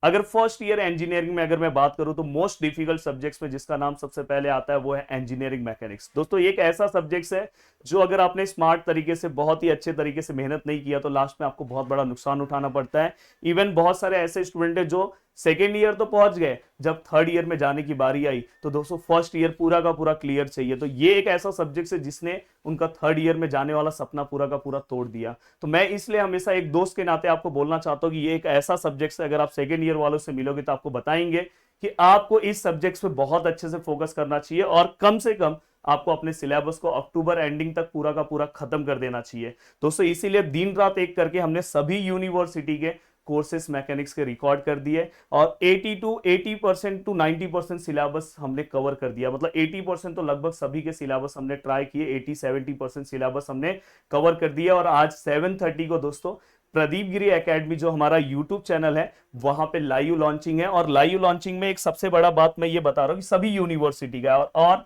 अगर first year engineering में अगर मैं बात करूं तो मोस्ट डिफिकल्ट सब्जेक्ट्स में जिसका नाम सबसे पहले आता है वो है इंजीनियरिंग मैकेनिक्स। दोस्तों एक ऐसा सब्जेक्ट है जो अगर आपने स्मार्ट तरीके से बहुत ही अच्छे तरीके से मेहनत नहीं किया तो लास्ट में आपको बहुत बड़ा नुकसान उठाना पड़ता है। इवन बहुत सारे ऐसे स्टूडेंट हैं जो सेकेंड ईयर तो पहुंच गए, जब थर्ड ईयर में जाने की बारी आई तो दोस्तों फर्स्ट ईयर पूरा का पूरा क्लियर चाहिए। तो ये एक ऐसा सब्जेक्ट है जिसने उनका थर्ड ईयर में जाने वाला सपना पूरा का पूरा तोड़ दिया। तो मैं इसलिए हमेशा एक दोस्त के नाते आपको बोलना चाहता हूं कि ये एक ऐसा सब्जेक्ट है, अगर आप सेकेंड ईयर वालों से मिलोगे तो आपको बताएंगे कि आपको इस सब्जेक्ट पे बहुत अच्छे से फोकस करना चाहिए और कम से कम आपको अपने सिलेबस को अक्टूबर एंडिंग तक पूरा का पूरा खत्म कर देना चाहिए। दोस्तों इसीलिए दिन रात एक करके हमने सभी यूनिवर्सिटी के कोर्सेस मैकेनिक्स के रिकॉर्ड कर दिए और 80% टू 90% सिलेबस हमने कवर कर दिया। मतलब 80% तो लगभग सभी के सिलेबस हमने ट्राई किए, 80-70% सिलेबस हमने कवर कर दिया। और आज 7:30 को दोस्तों प्रदीप गिरी एकेडमी जो हमारा यूट्यूब चैनल है वहां पे लाइव लॉन्चिंग है। और लाइव लॉन्चिंग में एक सबसे बड़ा बात मैं ये बता रहा हूं कि सभी यूनिवर्सिटी का और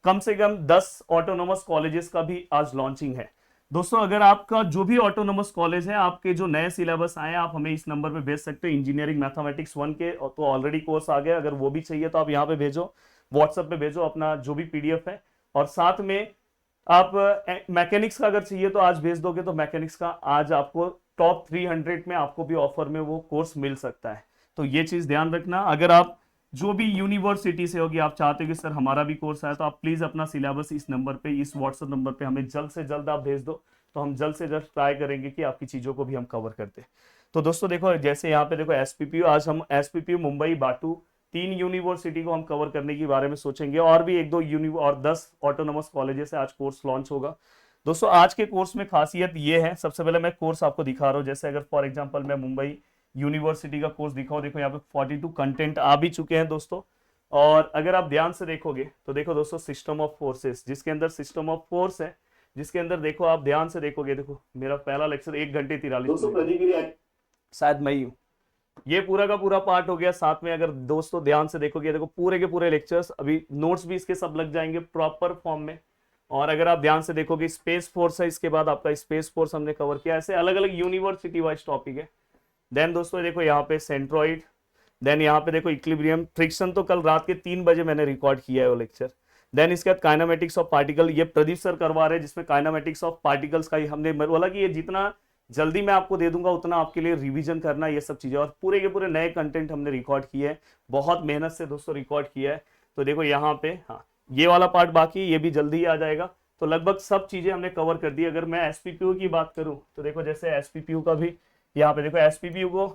कम से कम 10 ऑटोनोमस कॉलेजेस का भी आज लॉन्चिंग है। दोस्तों अगर आपका जो भी ऑटोनोमस कॉलेज है, आपके जो नए सिलेबस आए आप हमें इस नंबर पे भेज सकते हो। इंजीनियरिंग मैथमेटिक्स 1 के तो ऑलरेडी कोर्स आ गया, अगर वो भी चाहिए तो आप यहाँ पे भेजो, व्हाट्सएप पे भेजो अपना जो भी पीडीएफ है। और साथ में आप मैकेनिक्स का अगर चाहिए तो आज भेज दोगे तो मैकेनिक्स का आज आपको टॉप 300 में आपको भी ऑफर में वो कोर्स मिल सकता है। तो ये चीज ध्यान रखना। अगर आप जो भी यूनिवर्सिटी से होगी आप चाहते हो कि सर हमारा भी कोर्स आया तो आप प्लीज अपना सिलेबस इस नंबर पे, इस व्हाट्सएप नंबर पे हमें जल्द से जल्द आप भेज दो, तो हम जल्द से जल्द ट्राई करेंगे कि आपकी चीजों को भी हम कवर कर दे। तो दोस्तों देखो जैसे यहाँ पे देखो एसपीपीयू, आज हम एसपीपीयू मुंबई बाटू 3 यूनिवर्सिटी को हम कवर करने के बारे में सोचेंगे और भी एक दो और 10 ऑटोनोमस कॉलेजेस से आज कोर्स लॉन्च होगा। दोस्तों आज के कोर्स में खासियत ये है, सबसे पहले मैं कोर्स आपको दिखा रहा हूँ। जैसे अगर फॉर एग्जांपल मैं मुंबई यूनिवर्सिटी का कोर्स दिखाऊं, देखो यहाँ पे 42 कंटेंट आ भी चुके हैं दोस्तों। और अगर आप ध्यान से देखोगे तो देखो दोस्तों सिस्टम ऑफ फोर्सेस, जिसके अंदर सिस्टम ऑफ फोर्स है, जिसके अंदर देखो आप ध्यान से देखोगे, देखो मेरा पहला लेक्चर 1 घंटे 43 दोस्तों मिनट प्रदीप गिरी शायद मैं ही हूँ। ये पूरा का पूरा पार्ट हो गया। साथ में अगर दोस्तों ध्यान से देखोगे देखो पूरे के पूरे लेक्चर्स, अभी नोट्स भी इसके सब लग जाएंगे प्रॉपर फॉर्म में। और अगर आप ध्यान से देखोगे स्पेस फोर्स है, इसके बाद आपका स्पेस फोर्स हमने कवर किया। ऐसे अलग अलग यूनिवर्सिटी वाइज टॉपिक है। देन दोस्तों देखो यहाँ पे सेंट्रॉइड, देन यहाँ पे देखो इक्विलिब्रियम, फ्रिक्शन तो कल रात के 3 बजे मैंने रिकॉर्ड किया है वो लेक्चर। देन इसके बाद काइनेमेटिक्स ऑफ पार्टिकल, ये प्रदीप सर करवा रहे हैं, जिसमें काइनेमेटिक्स ऑफ पार्टिकल्स का ही हमने बोला कि ये जितना जल्दी मैं आपको दे दूंगा उतना आपके लिए रिवीजन करना, ये सब चीजें। और पूरे के पूरे नए कंटेंट हमने रिकॉर्ड किए हैं, बहुत मेहनत से दोस्तों रिकॉर्ड किया है। तो देखो यहाँ पे हाँ ये वाला पार्ट बाकी, ये भी जल्दी ही आ जाएगा। तो लगभग सब चीजें हमने कवर कर दी। अगर मैं एसपीपीयू की बात करूं तो देखो जैसे एसपीपीयू का भी यहाँ पे देखो एसपीपीयू को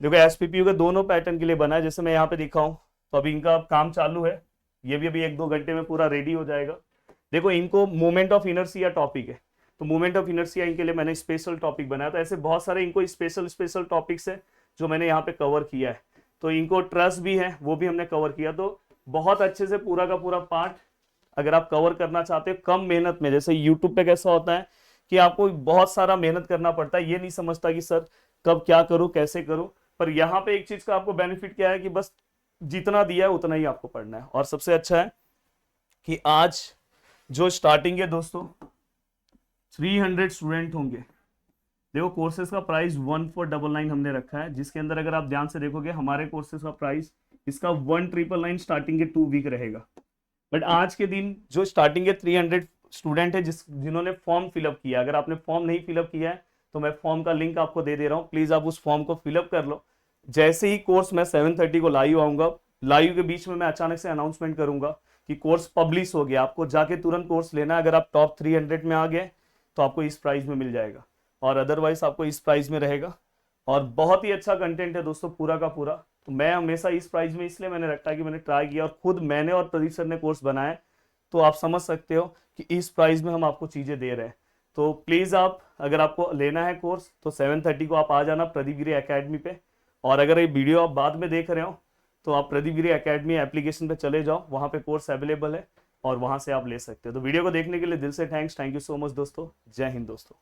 देखो एसपीपीयू के दोनों पैटर्न के लिए बना है। जैसे मैं यहाँ पे दिखाऊं तो अभी इनका काम चालू है, ये भी अभी 1-2 घंटे में पूरा रेडी हो जाएगा। देखो इनको मोमेंट ऑफ इनर्शिया टॉपिक है, तो मोमेंट ऑफ इनर्शिया इनके लिए मैंने स्पेशल टॉपिक बनाया। तो ऐसे बहुत सारे इनको स्पेशल स्पेशल टॉपिक्स है जो मैंने यहाँ पे कवर किया है। तो इनको ट्रस्ट भी है वो भी हमने कवर किया। तो बहुत अच्छे से पूरा का पूरा पार्ट अगर आप कवर करना चाहते हो कम मेहनत में, जैसे यूट्यूब पे कैसा होता है कि आपको बहुत सारा मेहनत करना पड़ता है, ये नहीं समझता कि सर कब क्या करूं कैसे करूं। पर यहाँ पे एक चीज का आपको बेनिफिट क्या है कि बस जितना दिया है उतना ही आपको पढ़ना है। और सबसे अच्छा है कि आज जो स्टार्टिंग है दोस्तों 300 स्टूडेंट होंगे। देखो कोर्सेज का प्राइस 1499 हमने रखा है, जिसके अंदर अगर आप ध्यान से देखोगे हमारे कोर्सेज का प्राइस इसका 1999 स्टार्टिंग के 2 वीक रहेगा। बट आज के दिन जो स्टार्टिंग के 300 स्टूडेंट है जिन्होंने फॉर्म फिलअप किया, अगर आपने फॉर्म नहीं फिलअप किया है तो मैं फॉर्म का लिंक आपको दे दे रहा हूँ, प्लीज आप उस फॉर्म को फिलअप कर लो। जैसे ही कोर्स मैं 7:30 को लाइव आऊंगा, लाइव के बीच में मैं अचानक से अनाउंसमेंट करूंगा कि कोर्स पब्लिश हो गया, आपको जाके तुरंत कोर्स लेना है। अगर आप टॉप 300 में आ गए तो आपको इस प्राइस में मिल जाएगा और अदरवाइज आपको इस प्राइस में रहेगा। और बहुत ही अच्छा कंटेंट है दोस्तों पूरा का पूरा। तो मैं हमेशा इस प्राइस में इसलिए मैंने रखा कि मैंने ट्राई किया और खुद मैंने और प्रदीप सर ने कोर्स बनाया, तो आप समझ सकते हो कि इस प्राइस में हम आपको चीजें दे रहे हैं। तो प्लीज आप अगर आपको लेना है कोर्स तो 7:30 को आप आ जाना प्रदीप गिरी एकेडमी पे। और अगर ये वीडियो आप बाद में देख रहे हो तो आप प्रदीप गिरी एकेडमी एप्लीकेशन पे चले जाओ, वहां पे कोर्स अवेलेबल है और वहां से आप ले सकते हो। तो वीडियो को देखने के लिए दिल से थैंक यू सो मच दोस्तों। जय हिंद दोस्तों।